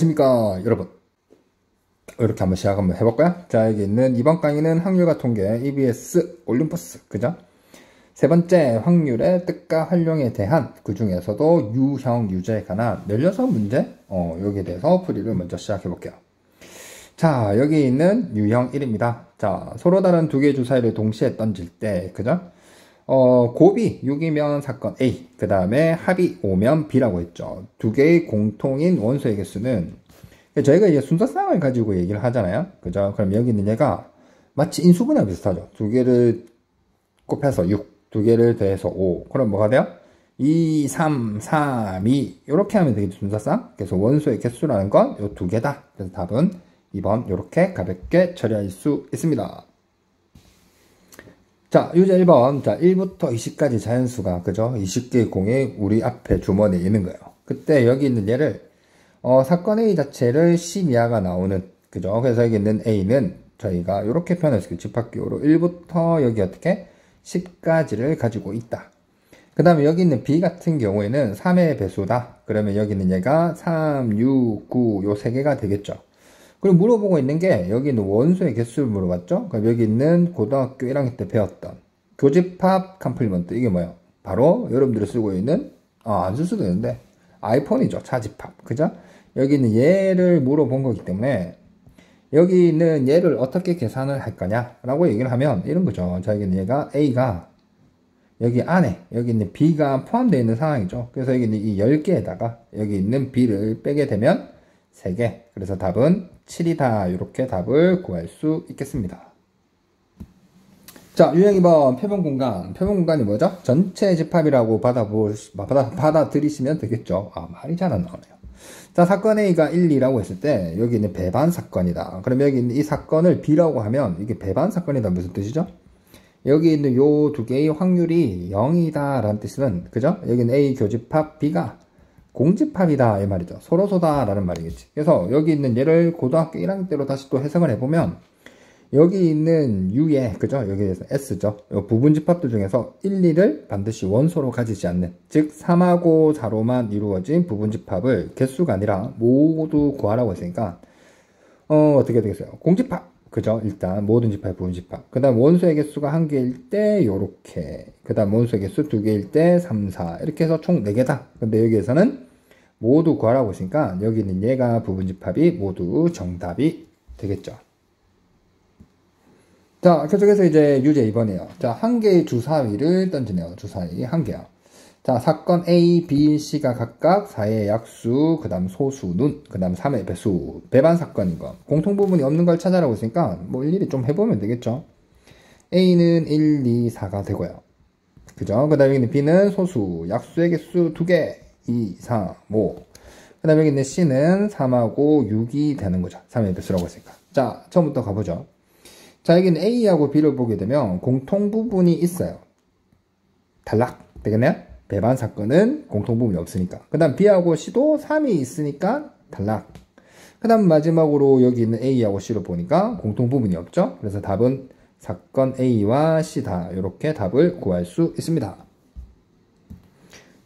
안녕하십니까 여러분. 이렇게 한번 시작 한번 해볼까요? 자, 여기 있는 이번 강의는 확률과 통계 EBS 올림푸스, 그죠? 세 번째, 확률의 뜻과 활용에 대한 그 중에서도 유형 유제에 관한 16문제 여기에 대해서 풀이를 먼저 시작해 볼게요. 자, 여기 있는 유형 1입니다. 자, 서로 다른 두 개의 주사위를 동시에 던질 때, 그죠? 곱이 6이면 사건 A, 그 다음에 합이 5면 B라고 했죠. 두 개의 공통인 원소의 개수는, 저희가 이제 순서쌍을 가지고 얘기를 하잖아요. 그죠? 그럼 여기 있는 얘가 마치 인수분해와 비슷하죠. 두 개를 곱해서 6, 두 개를 더해서 5. 그럼 뭐가 돼요? 2, 3, 3, 2. 이렇게 하면 되겠죠, 순서쌍. 그래서 원소의 개수라는 건 요 두 개다. 그래서 답은 2번, 이렇게 가볍게 처리할 수 있습니다. 자, 유제 1번. 자, 1부터 20까지 자연수가, 그죠? 20개의 공이 우리 앞에 주머니에 있는 거예요. 그때 여기 있는 얘를, 사건 A 자체를 10 이하가 나오는, 그죠? 그래서 여기 있는 A는 저희가 이렇게 표현할 수 있어요. 집합기호로 1부터 여기 어떻게? 10까지를 가지고 있다. 그 다음에 여기 있는 B 같은 경우에는 3의 배수다. 그러면 여기 있는 얘가 3, 6, 9, 요 세 개가 되겠죠. 그리고 물어보고 있는 게 여기 있는 원소의 개수를 물어봤죠. 그럼 여기 있는 고등학교 1학년 때 배웠던 교집합 컴플리먼트, 이게 뭐예요? 바로 여러분들이 쓰고 있는 안 쓸 수도 있는데 아이폰이죠. 차집합, 그죠? 여기 있는 얘를 물어본 거기 때문에 여기 있는 얘를 어떻게 계산을 할 거냐 라고 얘기를 하면 이런 거죠. 자, 여기 있는 얘가 A가 여기 안에 여기 있는 B가 포함되어 있는 상황이죠. 그래서 여기 있는 이 10개에다가 여기 있는 B를 빼게 되면 3개. 그래서 답은 7이다. 이렇게 답을 구할 수 있겠습니다. 자, 유형 2번 표본 공간. 표본 공간이 뭐죠? 전체 집합이라고 받아들이시면 되겠죠. 말이 잘 안 나오네요. 자, 사건 A가 1, 2라고 했을 때 여기 있는 배반 사건이다. 그럼 여기 있는 이 사건을 B라고 하면 이게 배반 사건이다 무슨 뜻이죠? 여기 있는 요 두 개의 확률이 0이다 라는 뜻은, 그죠? 여기는 A 교집합 B가 공집합이다 이 말이죠. 서로소다 라는 말이겠지. 그래서 여기 있는 얘를 고등학교 1학년 때로 다시 또 해석을 해보면 여기 있는 U에, 그죠? 여기에서 S죠. 부분집합들 중에서 1, 2를 반드시 원소로 가지지 않는, 즉 3하고 4로만 이루어진 부분집합을 개수가 아니라 모두 구하라고 했으니까 어떻게 되겠어요? 공집합, 그죠? 일단 모든 집합, 부분집합. 그 다음 원소의 개수가 1개일 때 요렇게, 그 다음 원소의 개수 2개일 때 3, 4 이렇게 해서 총 4개다. 근데 여기에서는 모두 구하라고 했으니까 여기 있는 얘가 부분집합이 모두 정답이 되겠죠. 자, 계속해서 이제 유제 2번이에요. 자, 한 개의 주사위를 던지네요. 주사위 한 개요. 자, 사건 A, B, C가 각각 4의 약수, 그 다음 소수, 눈, 그 다음 3의 배수, 배반 사건인 거. 공통부분이 없는 걸 찾아라고 했으니까 뭐 일일이 좀 해보면 되겠죠. A는 1, 2, 4가 되고요. 그죠? 그 다음에 여기는 B는 소수, 약수의 개수 2개, 2, 3, 5. 그 다음에 여기 있는 C는 3하고 6이 되는 거죠. 3의 배수라고 했으니까. 자, 처음부터 가보죠. 자, 여기는 A하고 B를 보게 되면 공통부분이 있어요. 탈락. 되겠네요? 배반 사건은 공통부분이 없으니까. 그 다음 B하고 C도 3이 있으니까 탈락. 그 다음 마지막으로 여기 있는 A하고 C를 보니까 공통부분이 없죠? 그래서 답은 사건 A와 C다. 이렇게 답을 구할 수 있습니다.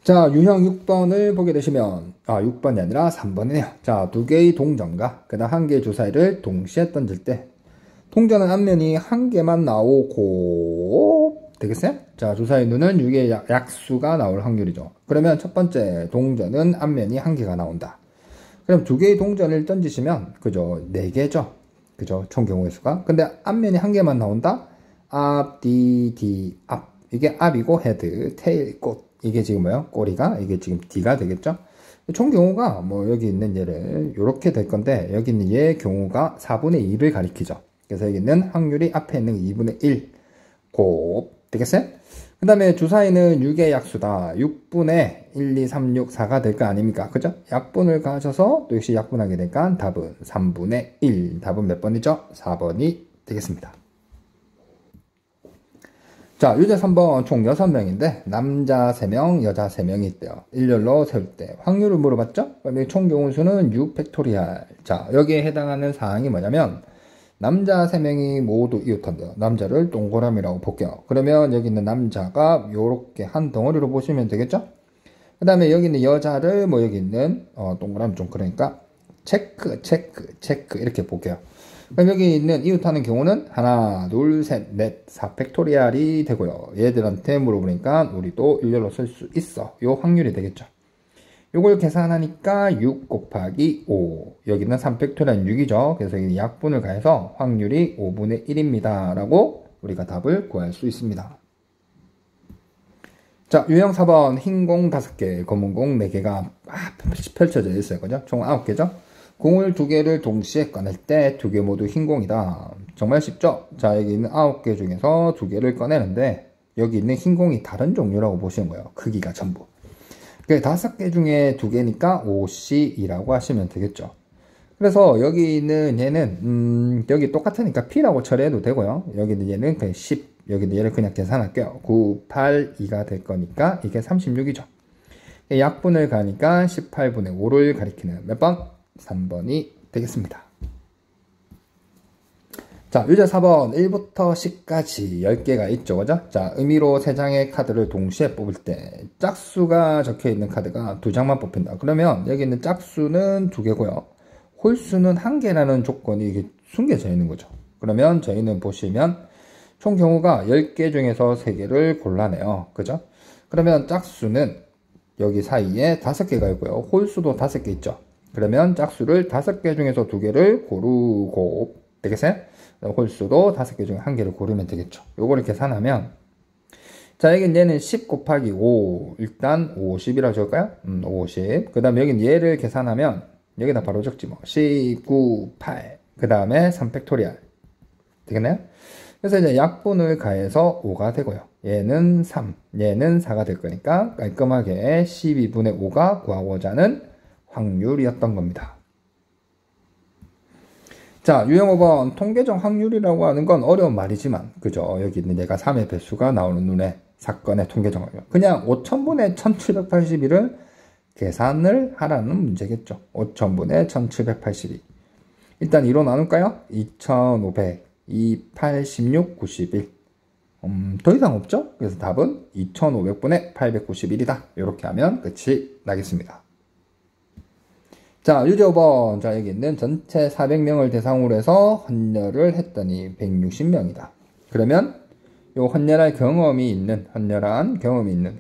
자, 유형 6번을 보게 되시면 6번이 아니라 3번이네요. 자, 두 개의 동전과 그 다음 한 개의 주사위를 동시에 던질 때 동전은 앞면이 한 개만 나오고 되겠어요? 자, 주사위 눈은 6의 약수가 나올 확률이죠. 그러면 첫 번째 동전은 앞면이 한 개가 나온다. 그럼 두 개의 동전을 던지시면, 그죠? 4개죠? 그죠? 총 경우의 수가. 근데 앞면이 한 개만 나온다? 앞, 뒤, 앞. 이게 앞이고 헤드, 테일, 꽃. 이게 지금 뭐예요? 꼬리가? 이게 지금 D가 되겠죠? 총 경우가 뭐 여기 있는 얘를 이렇게 될 건데 여기 있는 얘의 경우가 4분의 2를 가리키죠. 그래서 여기 있는 확률이 앞에 있는 2분의 1 곱 되겠어요? 그 다음에 주사위는 6의 약수다. 6분의 1, 2, 3, 6, 4가 될 거 아닙니까? 그죠? 약분을 가셔서 또 역시 약분하게 되니까 답은 3분의 1. 답은 몇 번이죠? 4번이 되겠습니다. 자, 유제 3번 총 6명인데 남자 3명, 여자 3명이 있대요. 일렬로 세울 때 확률을 물어봤죠? 그럼 총 경우수는 6 팩토리얼. 자, 여기에 해당하는 사항이 뭐냐면 남자 3명이 모두 이웃한대요. 남자를 동그라미라고 볼게요. 그러면 여기 있는 남자가 요렇게 한 덩어리로 보시면 되겠죠? 그 다음에 여기 있는 여자를 뭐 여기 있는 동그라미 좀 그러니까 체크, 체크, 체크 이렇게 볼게요. 그럼 여기 있는 이웃하는 경우는 하나, 둘, 셋, 넷, 4팩토리얼이 되고요. 얘들한테 물어보니까 우리도 일렬로 쓸 수 있어. 요 확률이 되겠죠. 요걸 계산하니까 6 곱하기 5. 여기는 3팩토리얼 6이죠. 그래서 이 약분을 가해서 확률이 5분의 1입니다. 라고 우리가 답을 구할 수 있습니다. 자, 유형 4번 흰 공 5개, 검은 공 4개가 펼쳐져 있어요. 그죠? 총 9개죠? 공을 2개를 동시에 꺼낼 때 2개 모두 흰 공이다. 정말 쉽죠? 자, 여기 있는 9개 중에서 2개를 꺼내는데 여기 있는 흰 공이 다른 종류라고 보시는 거예요. 크기가 전부. 5개 중에 2개니까 5C이라고 하시면 되겠죠. 그래서 여기 있는 얘는 여기 똑같으니까 P라고 처리해도 되고요. 여기 있는 얘는 그냥 10, 여기 있는 얘를 그냥 계산할게요. 9, 8, 2가 될 거니까 이게 36이죠. 약분을 가니까 18분의 5를 가리키는 몇 번? 3번이 되겠습니다. 자, 유제 4번 1부터 10까지 10개가 있죠. 그죠? 자, 의미로 3장의 카드를 동시에 뽑을 때 짝수가 적혀있는 카드가 2장만 뽑힌다. 그러면 여기 있는 짝수는 2개고요. 홀수는 1개라는 조건이 이게 숨겨져 있는 거죠. 그러면 저희는 보시면 총 경우가 10개 중에서 3개를 골라내요. 그죠? 그러면 짝수는 여기 사이에 5개가 있고요. 홀수도 5개 있죠. 그러면 짝수를 5개 중에서 2개를 고르고 되겠어요? 홀수도 5개 중에 1개를 고르면 되겠죠. 요거를 계산하면 자, 여긴 얘는 10 곱하기 5 일단 50이라고 적을까요? 50. 그 다음에 여긴 얘를 계산하면 여기다 바로 적지 뭐 19, 8 그 다음에 3팩토리얼 되겠나요? 그래서 이제 약분을 가해서 5가 되고요. 얘는 3, 얘는 4가 될 거니까 깔끔하게 12분의 5가 구하고자 하는 확률이었던 겁니다. 자, 유형 5번 통계적 확률이라고 하는 건 어려운 말이지만 그죠? 여기 있는 얘가 3의 배수가 나오는 눈에 사건의 통계적 확률. 그냥 5000분의 1781을 계산을 하라는 문제겠죠. 5000분의 1782. 일단 2로 나눌까요? 2500, 2, 8, 16, 91. 더 이상 없죠? 그래서 답은 2500분의 891이다. 이렇게 하면 끝이 나겠습니다. 자, 유제 5번. 자, 여기 있는 전체 400명을 대상으로 해서 헌혈을 했더니 160명이다. 그러면 요 헌혈한 경험이 있는.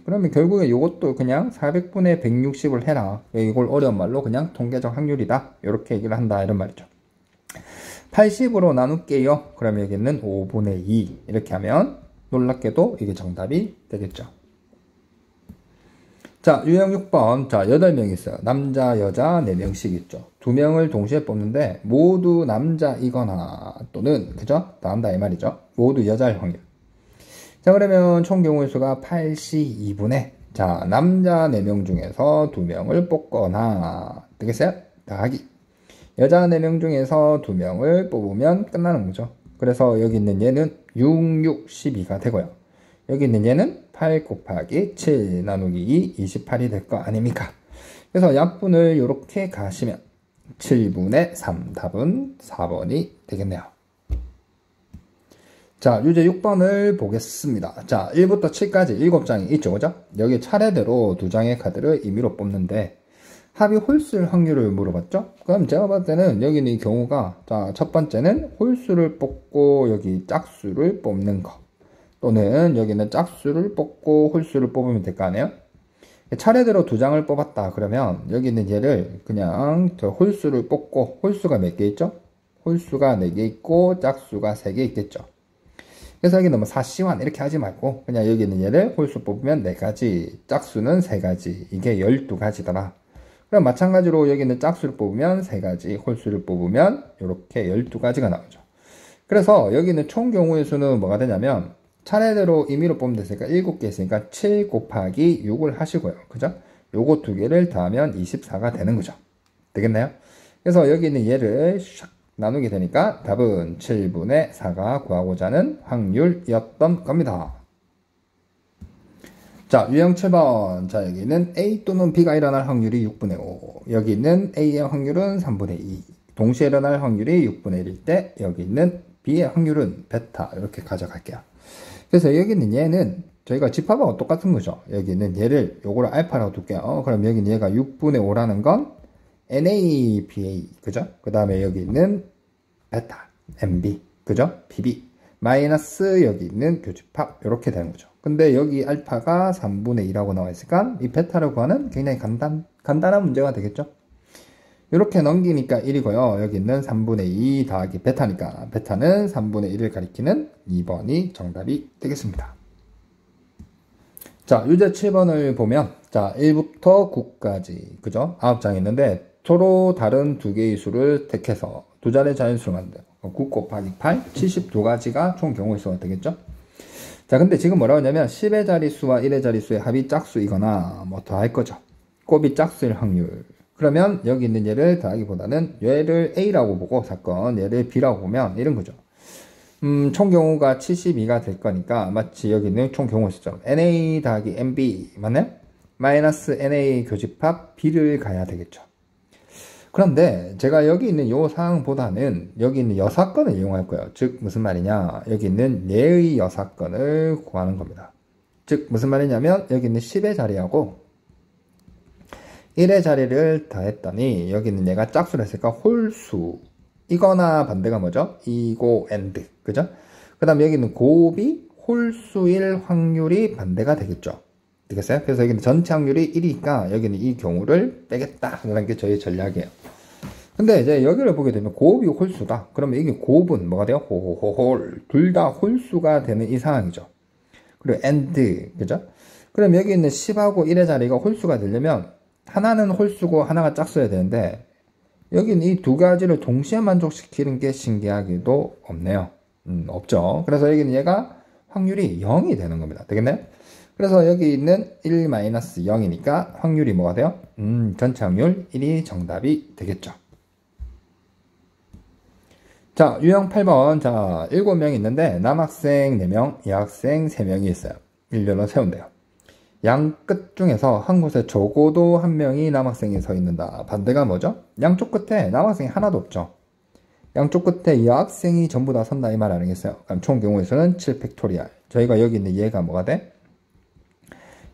그러면 결국에 이것도 그냥 400분의 160을 해라. 이걸 어려운 말로 그냥 통계적 확률이다. 이렇게 얘기를 한다. 이런 말이죠. 80으로 나눌게요. 그러면 여기는 5분의 2. 이렇게 하면 놀랍게도 이게 정답이 되겠죠. 자, 유형 6번. 자, 8명 있어요. 남자, 여자 4명씩 있죠. 2명을 동시에 뽑는데 모두 남자이거나 또는 그죠? 나온다 이 말이죠. 모두 여자일 확률. 자, 그러면 총 경우의 수가 82분의 자, 남자 4명 중에서 2명을 뽑거나 되겠어요? 더하기 여자 4명 중에서 2명을 뽑으면 끝나는 거죠. 그래서 여기 있는 얘는 6, 6, 12가 되고요. 여기 있는 얘는 8 곱하기 7 나누기 2, 28이 될 거 아닙니까? 그래서 약분을 이렇게 가시면 7분의 3, 답은 4번이 되겠네요. 자, 유제 6번을 보겠습니다. 자, 1부터 7까지 7장이 있죠, 그죠? 여기 차례대로 2장의 카드를 임의로 뽑는데 합이 홀수일 확률을 물어봤죠? 그럼 제가 봤을 때는 여기는 이 경우가 자, 첫 번째는 홀수를 뽑고 여기 짝수를 뽑는 거 또는 여기는 짝수를 뽑고 홀수를 뽑으면 될 거 아니에요? 차례대로 2장을 뽑았다 그러면 여기 있는 얘를 그냥 저 홀수를 뽑고 홀수가 몇 개 있죠? 홀수가 4개 있고 짝수가 3개 있겠죠. 그래서 여기 너무 사시환 이렇게 하지 말고 그냥 여기 있는 얘를 홀수 뽑으면 4가지 짝수는 3가지 이게 12가지더라. 그럼 마찬가지로 여기 있는 짝수를 뽑으면 3가지 홀수를 뽑으면 이렇게 12가지가 나오죠. 그래서 여기 있는 총 경우의 수는 뭐가 되냐면 차례대로 임의로 뽑으면 됐으니까 7개 있으니까 7 곱하기 6을 하시고요. 그죠? 요거 2개를 더하면 24가 되는 거죠. 되겠나요? 그래서 여기 있는 얘를 샥 나누게 되니까 답은 7분의 4가 구하고자 하는 확률이었던 겁니다. 자, 유형 7번. 자, 여기는 A 또는 B가 일어날 확률이 6분의 5. 여기 있는 A의 확률은 3분의 2. 동시에 일어날 확률이 6분의 1일 때 여기 있는 B의 확률은 베타. 이렇게 가져갈게요. 그래서 여기 있는 얘는 저희가 집합하고 똑같은 거죠. 여기 있는 얘를 요거를 알파라고 둘게요. 그럼 여기 있는 얘가 6분의 5라는 건 NABA, 그죠? 그 다음에 여기 있는 베타, MB, 그죠? BB, 마이너스 여기 있는 교집합, 이렇게 되는 거죠. 근데 여기 알파가 3분의 2라고 나와 있으니까 이 베타를 구하는 굉장히 간단한 문제가 되겠죠? 이렇게 넘기니까 1이고요. 여기 있는 3분의 2 더하기 베타니까 베타는 3분의 1을 가리키는 2번이 정답이 되겠습니다. 자, 유제 7번을 보면 자 1부터 9까지 그죠? 9장이 있는데 서로 다른 두 개의 수를 택해서 두 자리의 자연수를 만들어 9 곱하기 8, 72가지가 총 경우의 수가 되겠죠? 자, 근데 지금 뭐라고 하냐면 10의 자릿수와 1의 자릿수의 합이 짝수이거나 뭐 더할 거죠. 곱이 짝수일 확률. 그러면 여기 있는 얘를 더하기보다는 얘를 A라고 보고 사건, 얘를 B라고 보면 이런 거죠. 총 경우가 72가 될 거니까 마치 여기 있는 총 경우 수처럼 NA 더하기 NB 맞나요? 마이너스 NA 교집합 B를 가야 되겠죠. 그런데 제가 여기 있는 요 사항보다는 여기 있는 여사건을 이용할 거예요. 즉 무슨 말이냐, 여기 있는 얘의 여사건을 구하는 겁니다. 즉 무슨 말이냐면 여기 있는 10의 자리하고 1의 자리를 더했더니 여기 있는 얘가 짝수를 했으니까 홀수 이거나 반대가 뭐죠? 이고 and 그죠? 그 다음에 여기 있는 곱이 홀수일 확률이 반대가 되겠죠. 되겠어요? 그래서 여기는 전체 확률이 1이니까 여기는 이 경우를 빼겠다라는 게 저희 전략이에요. 근데 이제 여기를 보게 되면 곱이 홀수다. 그러면 이게 곱은 뭐가 돼요? 홀. 둘 다 홀수가 되는 이 상황이죠. 그리고 and, 그죠? 그럼 여기 있는 10하고 1의 자리가 홀수가 되려면 하나는 홀수고 하나가 짝수여야 되는데 여기는 이 두 가지를 동시에 만족시키는 게 신기하기도 없네요. 없죠. 그래서 여기는 얘가 확률이 0이 되는 겁니다. 되겠나요? 그래서 여기 있는 1-0이니까 확률이 뭐가 돼요? 전체 확률 1이 정답이 되겠죠. 자, 유형 8번. 자, 7명이 있는데 남학생 4명, 여학생 3명이 있어요. 일렬로 세운대요. 양 끝 중에서 한 곳에 적어도 한 명이 남학생이 서 있는다. 반대가 뭐죠? 양쪽 끝에 남학생이 하나도 없죠. 양쪽 끝에 여학생이 전부 다 선다 이 말 아니겠어요? 그럼 총 경우의 수는 7 팩토리알. 저희가 여기 있는 얘가 뭐가 돼?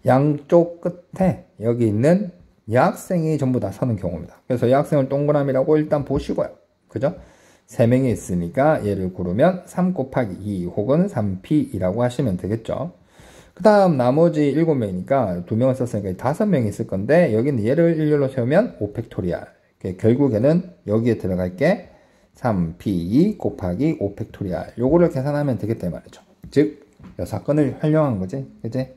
양쪽 끝에 여기 있는 여학생이 전부 다 서는 경우입니다. 그래서 여학생을 동그라미라고 일단 보시고요. 그죠? 3명이 있으니까 얘를 고르면 3 곱하기 2 혹은 3P이라고 하시면 되겠죠. 그 다음 나머지 7명이니까 2명을 썼으니까 5명이 있을 건데 여기는 얘를 일렬로 세우면 5 팩토리알. 결국에는 여기에 들어갈 게 3P 곱하기 5 팩토리알. 요거를 계산하면 되겠다 이 말이죠. 즉 여사건을 활용한 거지. 그지?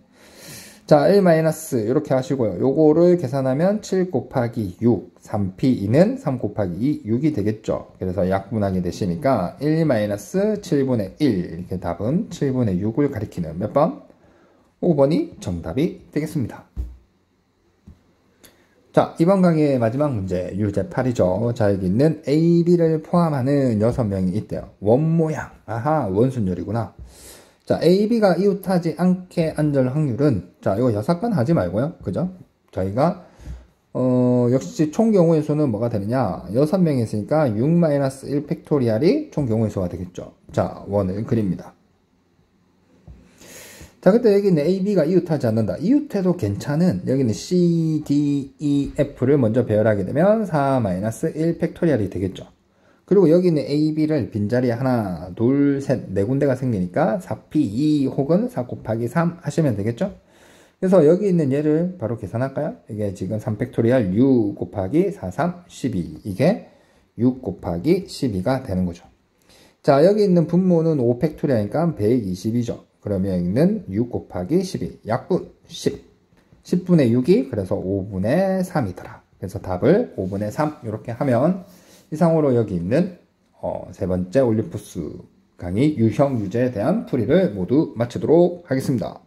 자, 1 마이너스 이렇게 하시고요. 요거를 계산하면 7 곱하기 6, 3P는 3 곱하기 2, 6이 되겠죠. 그래서 약분하게 되시니까 1 마이너스 7분의 1 이렇게 답은 7분의 6을 가리키는 몇 번? 5번이 정답이 되겠습니다. 자, 이번 강의의 마지막 문제 유제 8이죠. 자, 여기 있는 A, B를 포함하는 6명이 있대요. 원모양. 아하, 원순열이구나. 자, A, B가 이웃하지 않게 앉을 확률은, 자, 이거 여사건 하지 말고요. 그죠? 저희가, 역시 총 경우의 수는 뭐가 되느냐? 6명이 있으니까 6-1 팩토리알이 총 경우의 수가 되겠죠. 자, 원을 그립니다. 자, 그때 여기는 A, B가 이웃하지 않는다. 이웃해도 괜찮은, 여기는 C, D, E, F를 먼저 배열하게 되면 4-1 팩토리알이 되겠죠. 그리고 여기는 A, B를 빈자리에 하나, 둘, 셋, 네 군데가 생기니까 4P, 2 혹은 4 곱하기 3 하시면 되겠죠? 그래서 여기 있는 얘를 바로 계산할까요? 이게 지금 3팩토리알 6 곱하기 4, 3, 12. 이게 6 곱하기 12가 되는 거죠. 자, 여기 있는 분모는 5팩토리알이니까 120이죠. 그러면 여기는 6 곱하기 12. 약분 10. 10분의 6이 그래서 5분의 3이더라. 그래서 답을 5분의 3 이렇게 하면 이상으로 여기 있는 세 번째 올림푸스 강의 유형 유제에 대한 풀이를 모두 마치도록 하겠습니다.